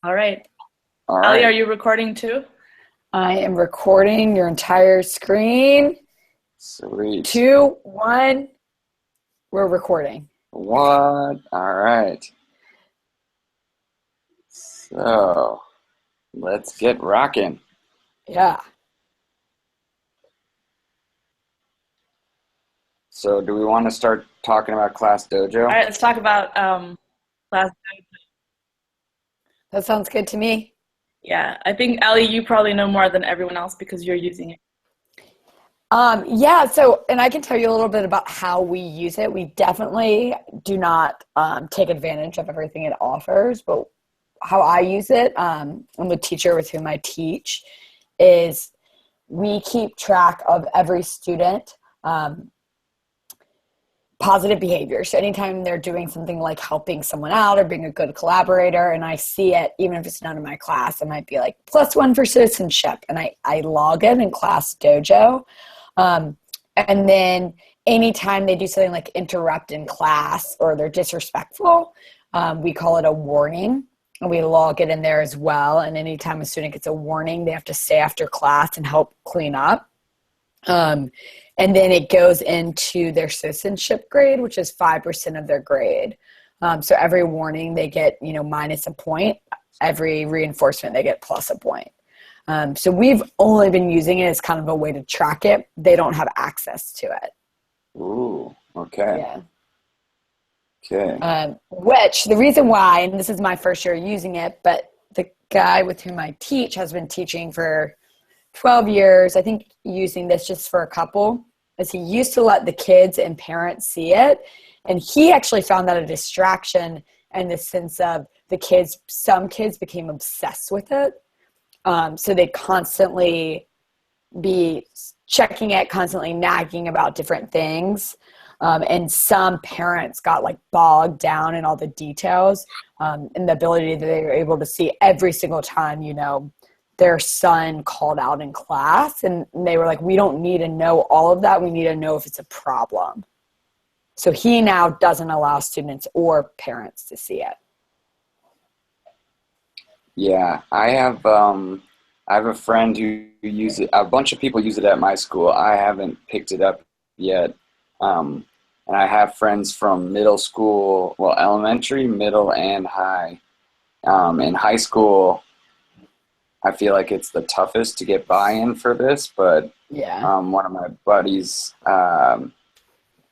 All right. All Ali, are right. you recording too? I am recording your entire screen. Sweet. 2, 1, we're recording. What? All right. So let's get rocking. Yeah. So do we want to start talking about Class All Dojo? right, let's talk about class. That sounds good to me. Yeah, I think Ali, you probably know more than everyone else because you're using it. And I can tell you a little bit about how we use it. We definitely do not take advantage of everything it offers, but how I use it, I'm the teacher with whom I teach, is we keep track of every student. Positive behavior. So anytime they're doing something like helping someone out or being a good collaborator, and I see it, even if it's not in my class, it might be like +1 for citizenship. And I log it in Class Dojo. And then anytime they do something like interrupt in class or they're disrespectful, we call it a warning. And we log it in there as well. And anytime a student gets a warning, they have to stay after class and help clean up. And then it goes into their citizenship grade, which is 5% of their grade. So every warning they get, minus a point. Every reinforcement they get plus a point. So we've only been using it as kind of a way to track it. They don't have access to it. Ooh, okay. Yeah. Okay. Which the reason why, and this is my first year using it, but the guy with whom I teach has been teaching for 12 years, I think, using this just for a couple, is he used to let the kids and parents see it. And he actually found that a distraction in the sense of some kids became obsessed with it. So they'd constantly be checking it, constantly nagging about different things. And some parents got like bogged down in all the details, and the ability that they were able to see every single time, their son called out in class, and they were like, we don't need to know all of that. We need to know if it's a problem. So he now doesn't allow students or parents to see it. Yeah, I have a friend who uses it. A bunch of people use it at my school. I haven't picked it up yet. And I have friends from middle school, well, elementary, middle, and high. In high school, I feel like it's the toughest to get buy-in for this, but Yeah. one of my buddies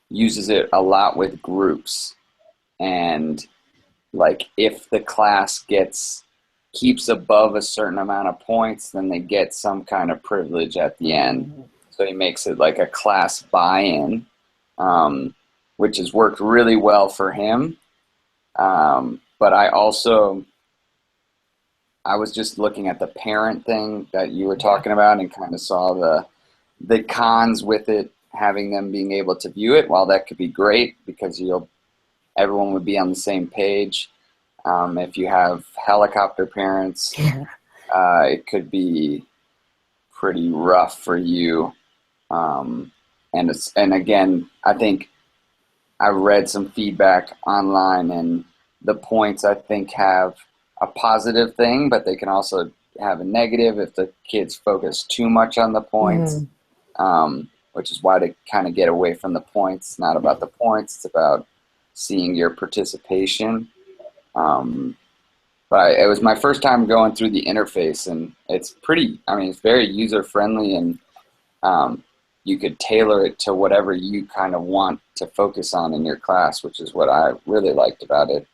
uses it a lot with groups. And like if the class keeps above a certain amount of points, then they get some kind of privilege at the end. So he makes it like a class buy-in, which has worked really well for him. But I was just looking at the parent thing that you were Yeah. talking about and kind of saw the cons with it, having them being able to view it. While that could be great because everyone would be on the same page. If you have helicopter parents, it could be pretty rough for you. And again, I think I read some feedback online, and the points I think have a positive thing, but they can also have a negative if the kids focus too much on the points, Mhm. which is why to kind of get away from the points. It's not about the points; it's about seeing your participation. Um, but it was my first time going through the interface, and it's pretty. I mean, it's very user friendly, and you could tailor it to whatever you kind of want to focus on in your class, which is what I really liked about it.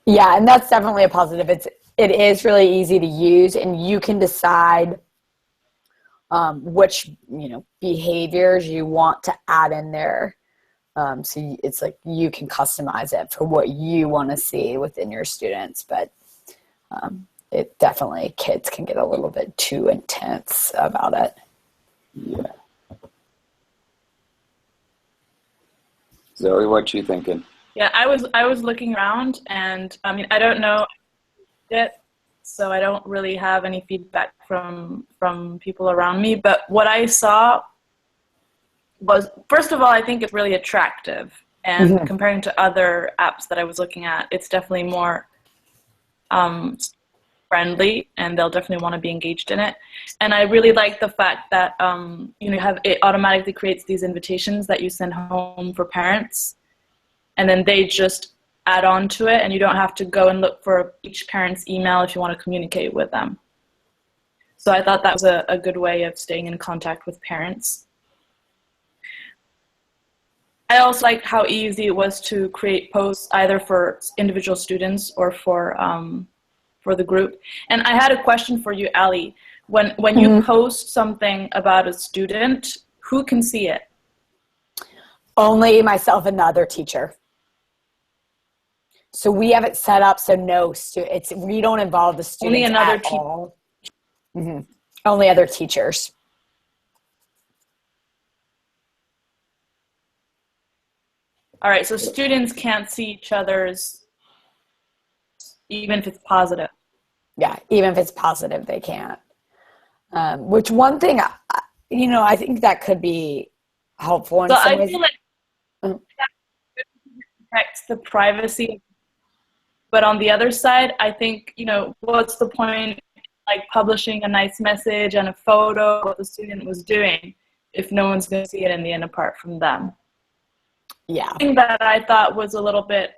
Yeah, and that's definitely a positive. It is really easy to use, and you can decide which behaviors you want to add in there. It's like you can customize it for what you want to see within your students, but it definitely kids can get a little bit too intense about it. Yeah. Zoe, what you thinking? Yeah, I was looking around, and I mean, I don't know it, so I don't really have any feedback from people around me. But what I saw was, first of all, I think it's really attractive, And comparing to other apps that I was looking at, it's definitely more friendly, and they'll definitely want to be engaged in it. And I really like the fact that it automatically creates these invitations that you send home for parents, and then they just add on to it, and you don't have to go and look for each parent's email if you want to communicate with them. So I thought that was a good way of staying in contact with parents. I also liked how easy it was to create posts either for individual students or for the group. And I had a question for you, Ali. When you post something about a student, who can see it? Only myself and the other teacher. So we have it set up so we don't involve the students Only another at all. Only other teachers. All right, so students can't see each other's, even if it's positive. Yeah, even if it's positive, they can't. Which one thing, I think that could be helpful in some ways. I feel like that protects the privacy. But on the other side, I think, what's the point, like publishing a nice message and a photo of what the student was doing if no one's going to see it in the end apart from them? Yeah. The thing that I thought was a little bit,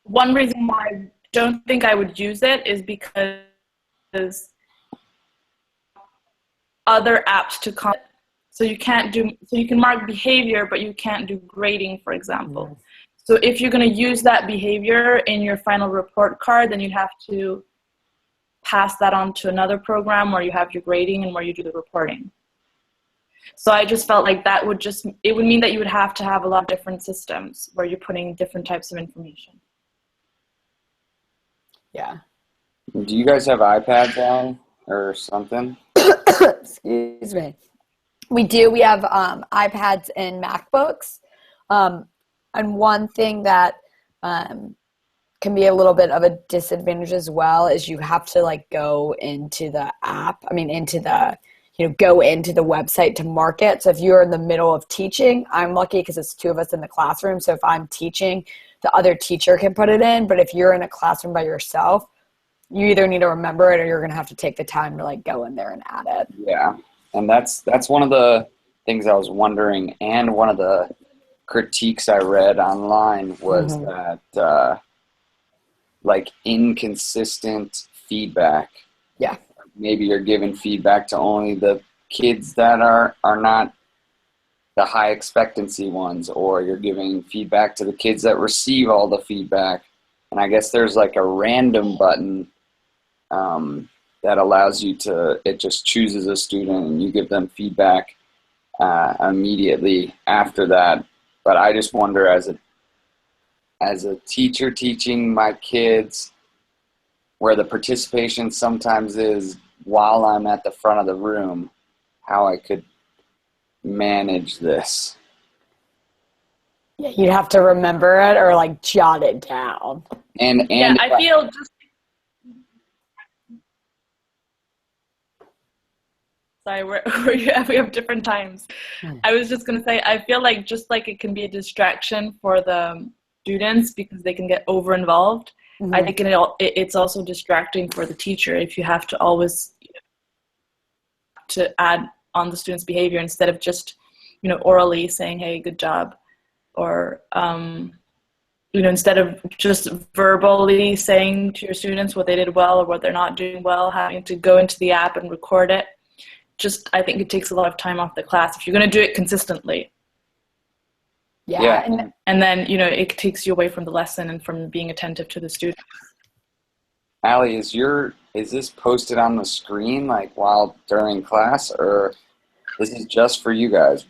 one reason why I don't think I would use it is because other apps to comment. So you can mark behavior, but you can't do grading, for example. So if you're going to use that behavior in your final report card, then you'd have to pass that on to another program where you have your grading and where you do the reporting. So I just felt like it would mean that you would have to have a lot of different systems where you're putting different types of information. Yeah. Do you guys have iPads on or something? Excuse me. We do. We have iPads and MacBooks. And one thing that can be a little bit of a disadvantage as well is you have to go into the app. Go into the website to mark it. So if you're in the middle of teaching, I'm lucky because it's 2 of us in the classroom. So if I'm teaching, the other teacher can put it in. But if you're in a classroom by yourself, you either need to remember it or you're going to have to take the time to go in there and add it. Yeah. And that's one of the things I was wondering. And one of the critiques I read online was that inconsistent feedback. Yeah. Maybe you're giving feedback to only the kids that are not the high expectancy ones, or you're giving feedback to the kids that receive all the feedback. And I guess there's a random button that allows you it just chooses a student and you give them feedback immediately after that. But I just wonder, as a teacher teaching my kids, where the participation sometimes is while I'm at the front of the room, how I could manage this. Yeah, you'd have to remember it or jot it down. And yeah, I feel just. Sorry, we have different times. I was just gonna say, I feel like just like it can be a distraction for the students because they can get over involved. I think it's also distracting for the teacher if you have to always to add on the student's behavior instead of just orally saying, hey, good job, or instead of just verbally saying to your students what they did well or what they're not doing well, having to go into the app and record it. I think it takes a lot of time off the class if you're going to do it consistently. Yeah. And then, it takes you away from the lesson and from being attentive to the students. Allie, is this posted on the screen while during class, or this is just for you guys?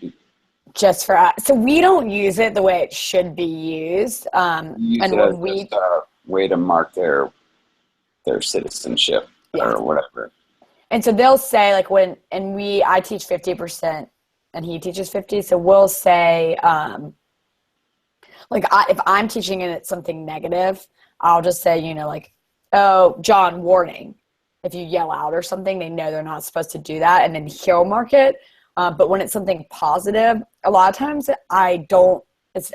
Just for us. So we don't use it the way it should be used. You use it as a way to mark their citizenship or whatever. And so they'll say I teach 50% and he teaches 50. So we'll say, if I'm teaching and it's something negative, I'll just say, oh, John, warning. If you yell out or something, they know they're not supposed to do that. And then he'll mark it. But when it's something positive, a lot of times I don't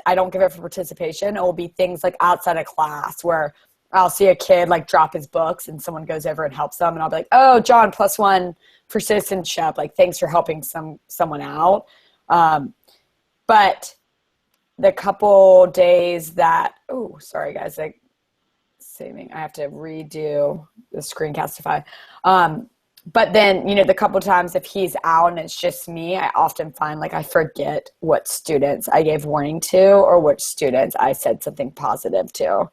I don't give it for participation. It will be things like outside of class where I'll see a kid like drop his books and someone goes over and helps them. And I'll be like, oh, John, +1 for citizenship. Like, thanks for helping someone out. But the couple days that, oh, sorry guys, like saving, I have to redo the screencastify. But then, you know, the couple times if he's out and it's just me, I often find like I forget what students I gave warning to or which students I said something positive to.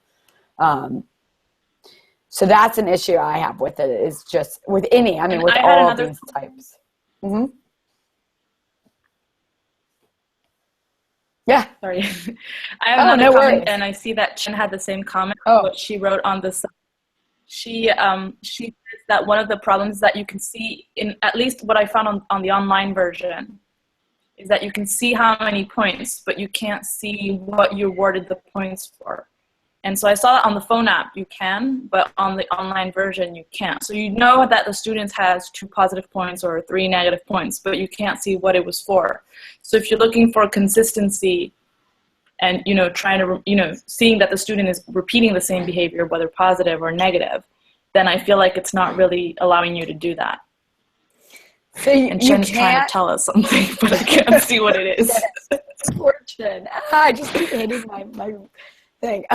So that's an issue I have with it, is just with any, I mean, with all of these types. Mm-hmm. Yeah. Sorry. I have another no comment, worries. and I see that Chen had the same comment. Oh. What she wrote on this. She says that one of the problems that you can see in, at least what I found on the online version, is that you can see how many points, but you can't see what you awarded the points for. And so I saw it on the phone app, you can, but on the online version, you can't. So you know that the student has 2 positive points or 3 negative points, but you can't see what it was for. So if you're looking for consistency and, you know, trying to, you know, seeing that the student is repeating the same behavior, whether positive or negative, then I feel like it's not really allowing you to do that. So and Chen's trying to tell us something, but I can't see what it is. Fortune. I just keep hitting my thing.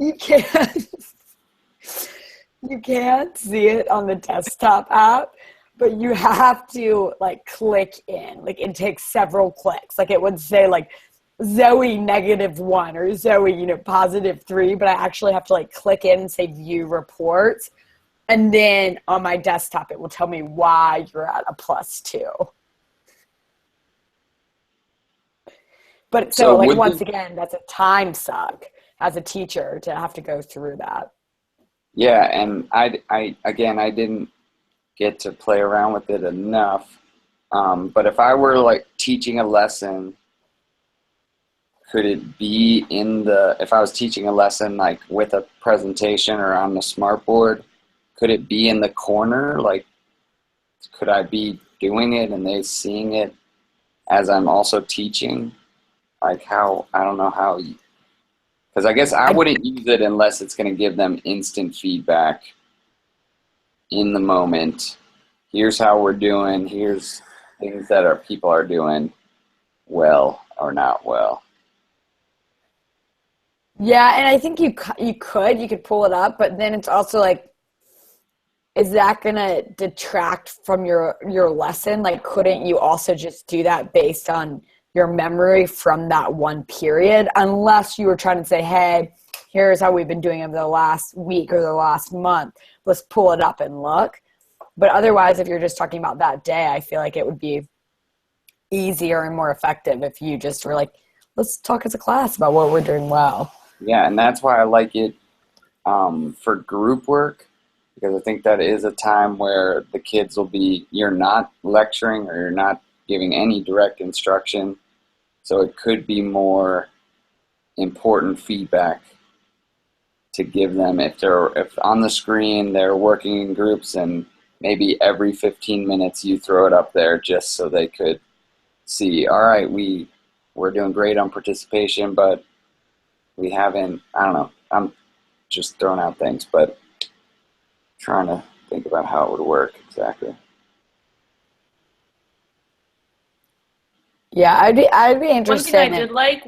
You can't see it on the desktop app, but you have to like click in. Like it takes several clicks. Like it would say like Zoe -1 or Zoe, you know, +3, but I actually have to like click in and say view reports. And then on my desktop, it will tell me why you're at a +2. But so like once again, that's a time suck as a teacher to have to go through that. Yeah, and I didn't get to play around with it enough. But if I were like teaching a lesson, could it be if I was teaching a lesson like with a presentation or on the smartboard, could it be in the corner? Like, could I be doing it and they seeing it as I'm also teaching? Like how, I don't know how, because I guess I wouldn't use it unless it's going to give them instant feedback in the moment. Here's how we're doing. Here's things that people are doing well or not well. Yeah, and I think you could pull it up, but then it's also like, is that going to detract from your lesson? Like, couldn't you also just do that based on your memory from that one period? Unless you were trying to say, hey, here's how we've been doing over the last week or the last month. Let's pull it up and look. But otherwise, if you're just talking about that day, I feel like it would be easier and more effective if you just were like, let's talk as a class about what we're doing well. Yeah, and that's why I like it for group work, because I think that is a time where the kids will be, you're not lecturing or you're not giving any direct instruction. So it could be more important feedback to give them if on the screen they're working in groups, and maybe every 15 minutes you throw it up there just so they could see, all right, we're doing great on participation, but we haven't, I don't know, I'm just throwing out things, but trying to think about how it would work exactly. Yeah, I'd be interested. One thing I did like,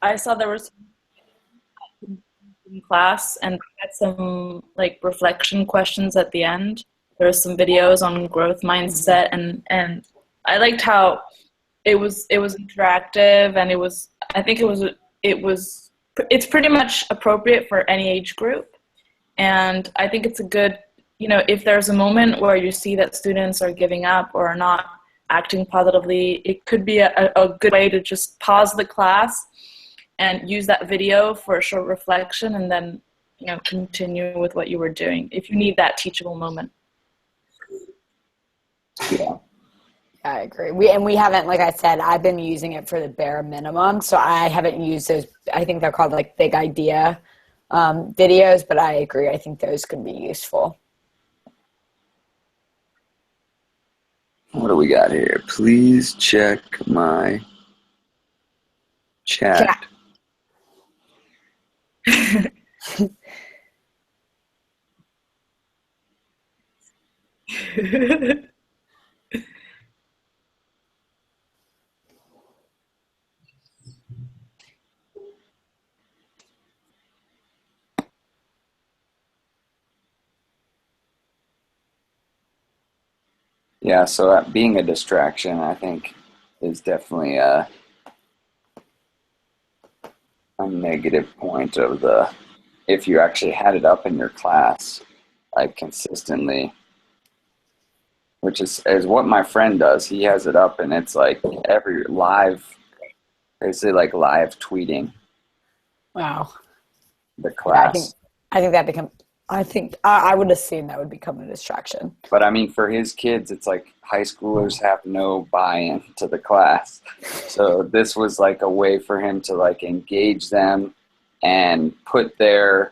I saw there was in class and had some like reflection questions at the end. There was some videos on growth mindset, and I liked how it was interactive, and it's pretty much appropriate for any age group. And I think it's a good, you know, if there's a moment where you see that students are giving up or are not acting positively, it could be a good way to just pause the class and use that video for a short reflection, and then, you know, continue with what you were doing if you need that teachable moment. Yeah. I agree. We haven't, like I said, I've been using it for the bare minimum. So I haven't used those, I think they're called like big idea videos, but I agree. I think those could be useful. What do we got here? Please check my Chat. Yeah, so being a distraction, I think, is definitely a negative point of if you actually had it up in your class, like consistently, which is what my friend does. He has it up and it's like every basically like live tweeting. Wow. The class. Yeah, I think I would assume that would become a distraction. But I mean, for his kids, it's like high schoolers have no buy-in to the class. So this was like a way for him to like engage them and put the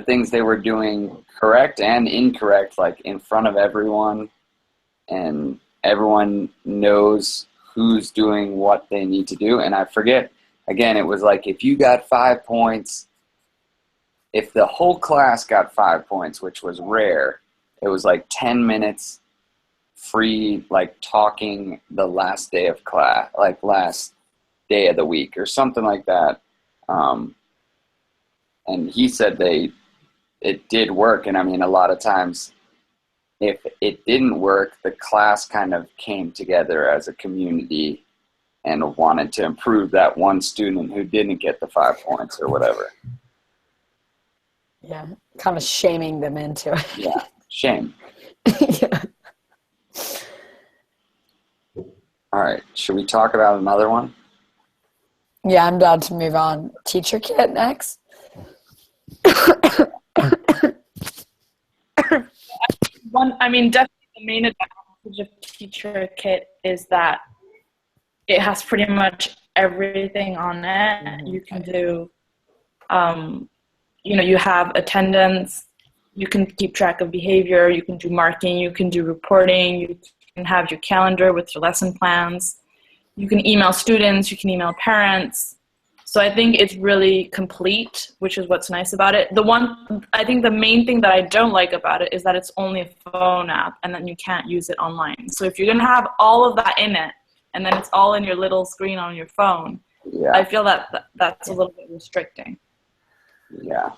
things they were doing correct and incorrect, like in front of everyone, and everyone knows who's doing what they need to do. And I forget, again, it was like if you got 5 points, if the whole class got 5 points, which was rare, it was like 10 minutes free, like talking the last day of class, like last day of the week or something like that. And he said it did work. And I mean, a lot of times if it didn't work, the class kind of came together as a community and wanted to improve that one student who didn't get the 5 points or whatever. Yeah, kind of shaming them into it. Yeah, shame. Yeah. All right, should we talk about another one? Yeah, I'm down to move on. Teacher kit next. Definitely the main advantage of Teacher Kit is that it has pretty much everything on it. Mm-hmm. You can do, you have attendance, you can keep track of behavior, you can do marking, you can do reporting, you can have your calendar with your lesson plans, you can email students, you can email parents. So I think it's really complete, which is what's nice about it. I think the main thing that I don't like about it is that it's only a phone app and then you can't use it online. So if you're going to have all of that in it and then it's all in your little screen on your phone, yeah. I feel that's a little bit restricting. Yeah.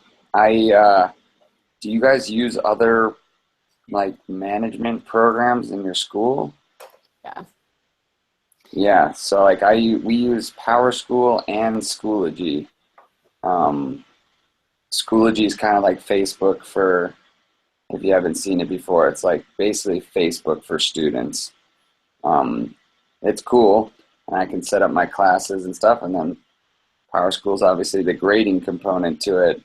Do you guys use other like management programs in your school? Yeah. Yeah, so like we use PowerSchool and Schoology. Schoology is kind of like Facebook for, if you haven't seen it before, it's like basically Facebook for students. It's cool, and I can set up my classes and stuff, and then PowerSchool is obviously the grading component to it.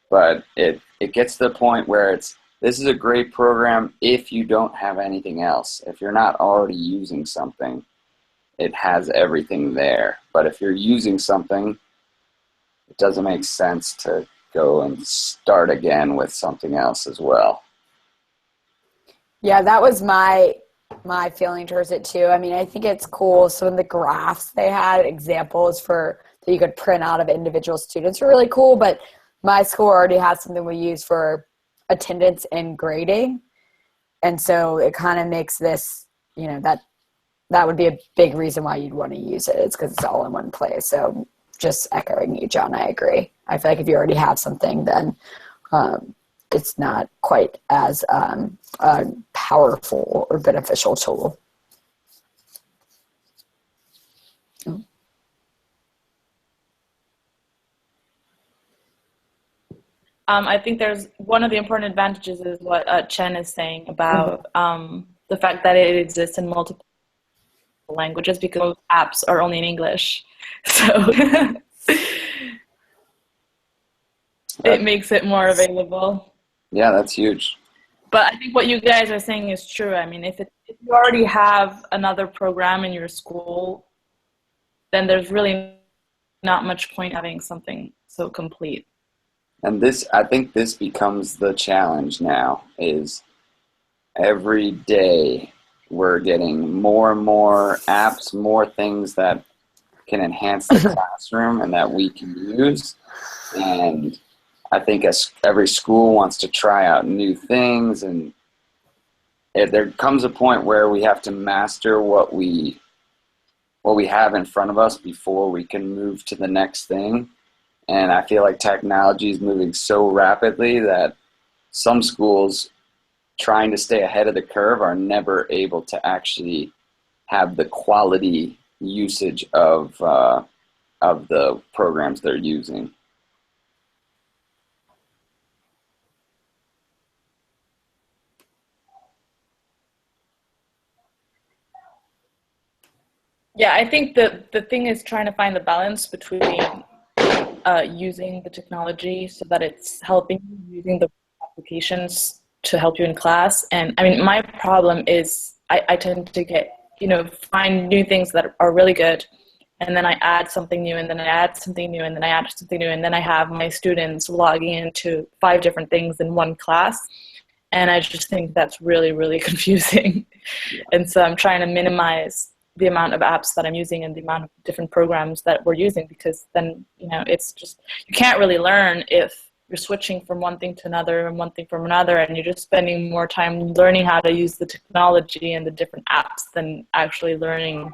But it gets to the point where this is a great program if you don't have anything else. If you're not already using something, it has everything there. But if you're using something, it doesn't make sense to go and start again with something else as well. Yeah, that was my feeling towards it too. I mean, I think it's cool. Some of the graphs they had, examples that you could print out of individual students were really cool, but my school already has something we use for attendance and grading. And so it kind of makes this, that would be a big reason why you'd want to use it. It's because it's all in one place. So just echoing you, John, I agree. I feel like if you already have something, then it's not quite as a powerful or beneficial tool. I think there's one of the important advantages is what Chen is saying about the fact that it exists in multiple languages because most apps are only in English. So it makes it more available. Yeah, that's huge. But I think what you guys are saying is true. I mean, if you already have another program in your school, then there's really not much point having something so complete. And I think this becomes the challenge now, is every day we're getting more and more apps, more things that can enhance the classroom and that we can use. And I think as every school wants to try out new things, and there comes a point where we have to master what we have in front of us before we can move to the next thing. And I feel like technology is moving so rapidly that some schools trying to stay ahead of the curve are never able to actually have the quality usage of the programs they're using. Yeah, I think the thing is trying to find the balance between using the technology so that it's helping you, using the applications to help you in class. And I mean, my problem is I tend to get, find new things that are really good, and then I add something new, and then I add something new, and then I add something new, and then I have my students logging into 5 different things in one class. And I just think that's really, really confusing. Yeah. And so I'm trying to minimize the amount of apps that I'm using and the amount of different programs that we're using, because then, it's just, you can't really learn if you're switching from one thing to another and one thing from another, and you're just spending more time learning how to use the technology and the different apps than actually learning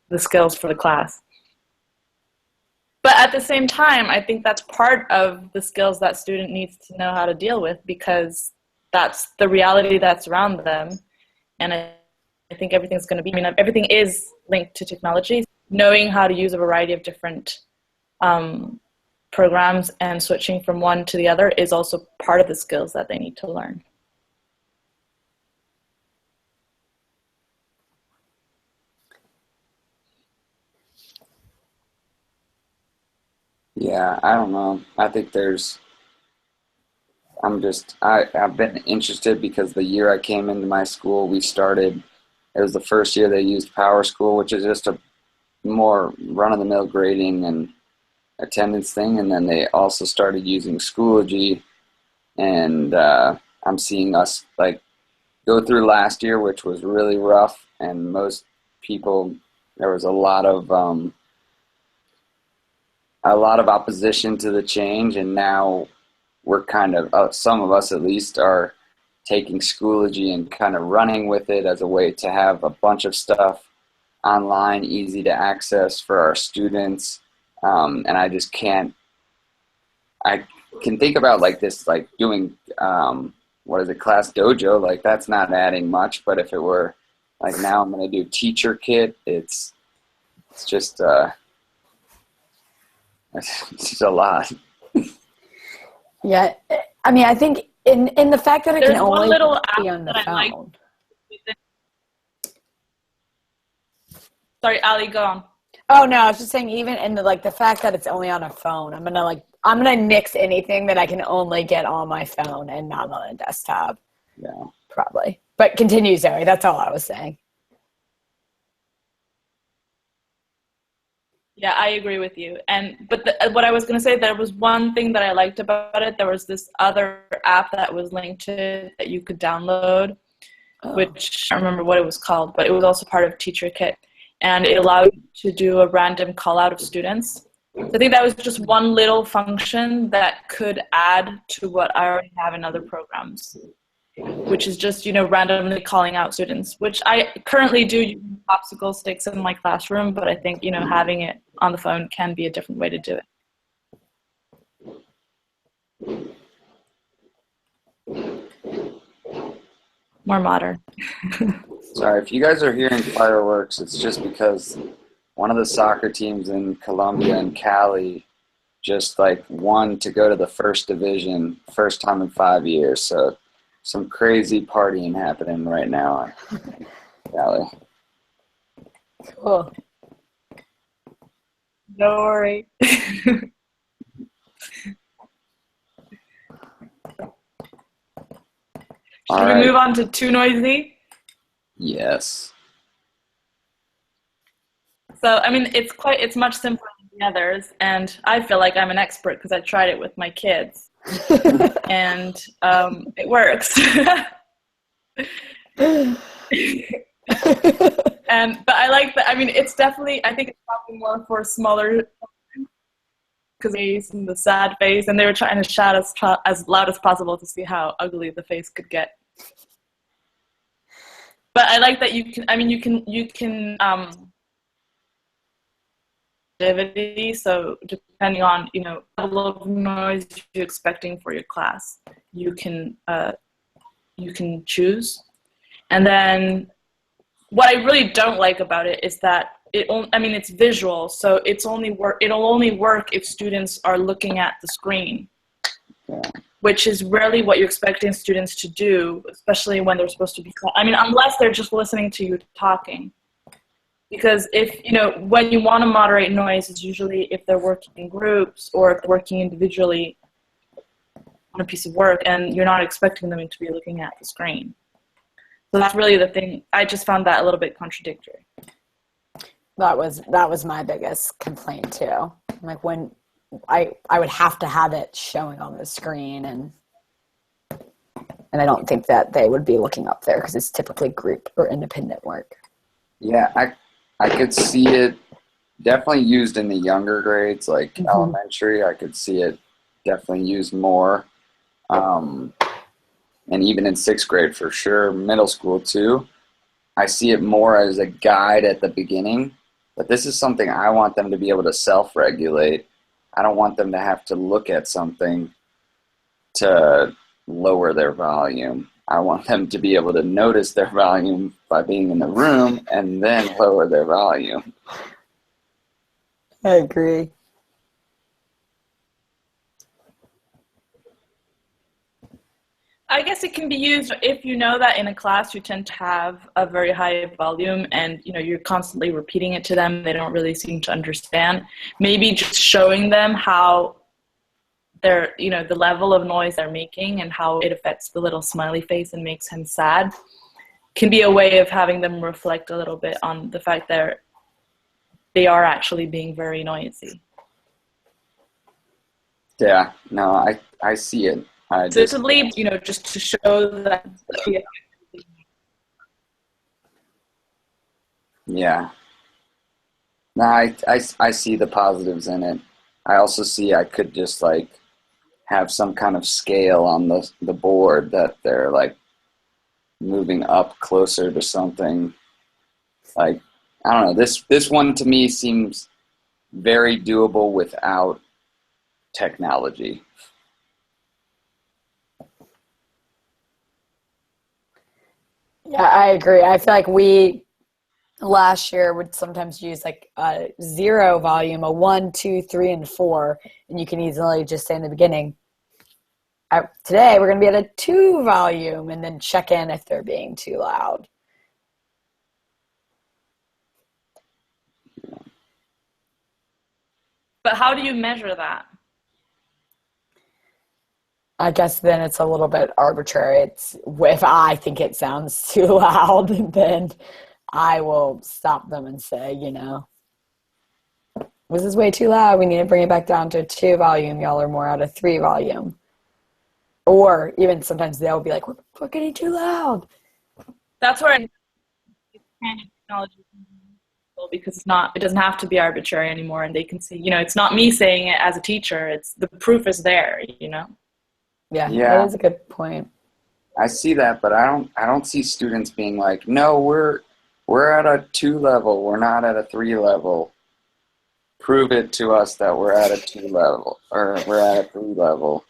the skills for the class. But at the same time, I think that's part of the skills that student needs to know how to deal with, because that's the reality that's around them. And I think everything's going to be, everything is linked to technology. Knowing how to use a variety of different programs and switching from one to the other is also part of the skills that they need to learn. Yeah, I don't know. I think I've been interested because the year I came into my school, it was the first year they used Power School, which is just a more run-of-the-mill grading and attendance thing. And then they also started using Schoology. And I'm seeing us go through last year, which was really rough. And most people, there was a lot of opposition to the change. And now we're kind of, some of us at least, are taking Schoology and kind of running with it as a way to have a bunch of stuff online, easy to access for our students. And I can think about doing, Class Dojo, that's not adding much, but if it were now I'm going to do Teacher Kit, it's just, it's just a lot. Yeah. I mean, I think in the fact that it There's can only little be on the phone. like. Sorry, Ali, go on. Oh no, I was just saying, even in the fact that it's only on a phone, I'm gonna nix anything that I can only get on my phone and not on a desktop. Yeah, probably. But continue, Zoe. That's all I was saying. Yeah, I agree with you. But what I was going to say, there was one thing that I liked about it. There was this other app that was linked to it that you could download, which I don't remember what it was called, but it was also part of Teacher Kit. And it allowed you to do a random call out of students. So I think that was just one little function that could add to what I already have in other programs, which is just, randomly calling out students, which I currently do using popsicle sticks in my classroom, but I think, having it on the phone can be a different way to do it. More modern. Sorry, if you guys are hearing fireworks, it's just because one of the soccer teams in Colombia and Cali just won to go to the first division, first time in 5 years. So some crazy partying happening right now in Cali. Cool. Don't worry. Should we move on to Too Noisy? Yes. So, I mean, it's much simpler than the others, and I feel like I'm an expert because I tried it with my kids, and it works. And But I like that. I mean, it's definitely, I think it's probably more for smaller, because and the sad face, and they were trying to shout as loud as possible to see how ugly the face could get. But I like that you can, I mean, you can so depending on, you know, level of noise you're expecting for your class, you can choose. And then what I really don't like about it is that it's visual, so it'll only work if students are looking at the screen. Yeah. Which is rarely what you're expecting students to do, especially when they're supposed to be, unless they're just listening to you talking. Because when you want to moderate noise, it's usually if they're working in groups or if they're working individually on a piece of work, and you're not expecting them to be looking at the screen. So that's really the thing. I just found that a little bit contradictory. That was my biggest complaint too. Like when I would have to have it showing on the screen, and I don't think that they would be looking up there because it's typically group or independent work. Yeah, I could see it definitely used in the younger grades, like elementary. I could see it definitely used more. And even in 6th grade for sure, middle school too. I see it more as a guide at the beginning, but this is something I want them to be able to self-regulate. I don't want them to have to look at something to lower their volume. I want them to be able to notice their volume by being in the room and then lower their volume. I agree. I guess it can be used if you know that in a class you tend to have a very high volume and you're constantly repeating it to them. They don't really seem to understand. Maybe just showing them how they're, the level of noise they're making and how it affects the little smiley face and makes him sad can be a way of having them reflect a little bit on the fact that they are actually being very noisy. Yeah, no, I see it. Just to show that. Yeah. No, I see the positives in it. I also see I could just like have some kind of scale on the board that they're like moving up closer to something. Like, I don't know, this one to me seems very doable without technology. Yeah, I agree. I feel like we last year would sometimes use like a 0 volume, a 1, 2, 3, and 4, and you can easily just say in the beginning, today we're going to be at a 2 volume, and then check in if they're being too loud. But how do you measure that? I guess then it's a little bit arbitrary. It's if I think it sounds too loud, then I will stop them and say, this is way too loud. We need to bring it back down to a 2 volume. Y'all are more at a 3 volume. Or even sometimes they'll be like, we're getting too loud. That's where technology, because it doesn't have to be arbitrary anymore, and they can see, it's not me saying it as a teacher. It's the proof is there, Yeah, that is a good point. I see that, but I don't see students being like, no, we're at a 2 level, we're not at a 3 level. Prove it to us that we're at a 2 level or we're at a 3 level.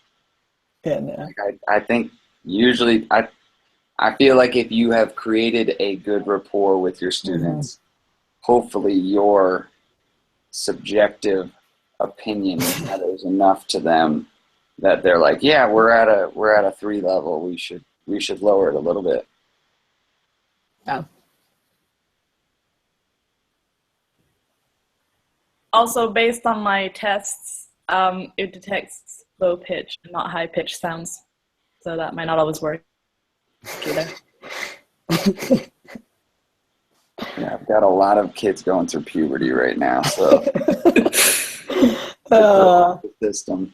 Yeah, no. I think usually I feel like if you have created a good rapport with your students, hopefully your subjective opinion matters enough to them that they're like, yeah, we're at a 3 level. We should lower it a little bit. Yeah. Also, based on my tests, it detects low pitch, not high pitch sounds. So that might not always work either. Yeah, I've got a lot of kids going through puberty right now, so the system.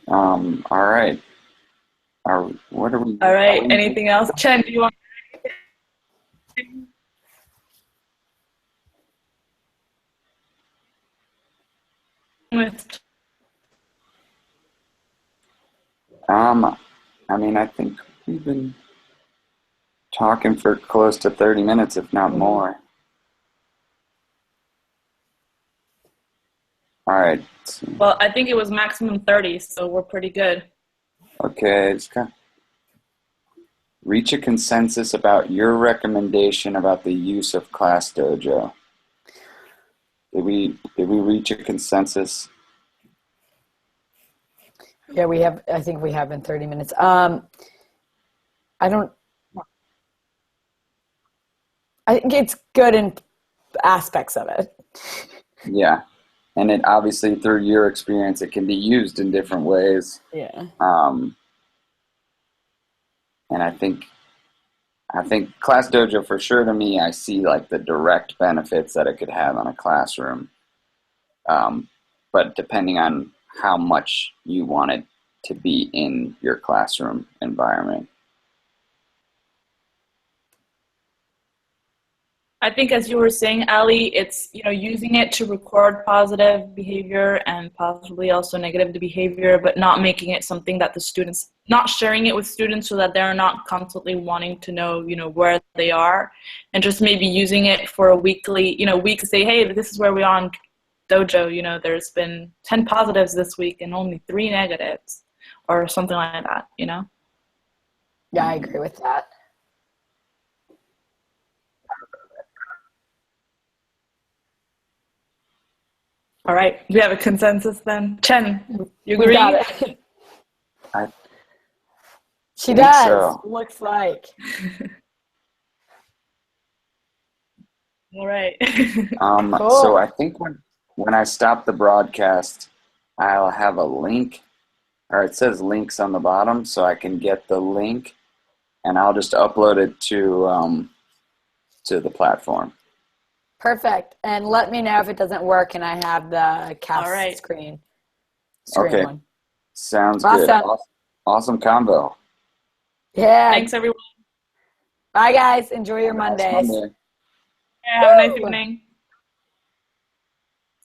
All right. What are we? All right. Anything else? Chen, do you want? With I mean, I think we've been talking for close to 30 minutes, if not more. All right. well, I think it was maximum 30, so we're pretty good. Okay. Reach a consensus about your recommendation about the use of Class Dojo. Did we reach a consensus? Yeah, I think we have in 30 minutes. I think it's good in aspects of it. Yeah. And it obviously, through your experience, it can be used in different ways. Yeah. And I think Class Dojo, for sure, to me, I see like the direct benefits that it could have on a classroom. But depending on how much you want it to be in your classroom environment. I think, as you were saying, Ali, it's, using it to record positive behavior and possibly also negative behavior, but not making it something that the students, not sharing it with students so that they're not constantly wanting to know, where they are, and just maybe using it for a weekly, week to say, hey, this is where we are on Dojo. There's been 10 positives this week and only 3 negatives, or something like that. Yeah, I agree with that. All right, we have a consensus then. Chen, you agree? We got it. She think does. so. Looks like. All right. Cool. So I think when I stop the broadcast, I'll have a link, or it says links on the bottom, so I can get the link, and I'll just upload it to the platform. Perfect. And let me know if it doesn't work and I have the cast screen Okay. one. Sounds Awesome. good. Awesome combo. Yeah. Thanks, everyone. Bye, guys. Enjoy your Mondays. Monday. Yeah, have a nice evening.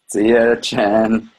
See ya, Chen.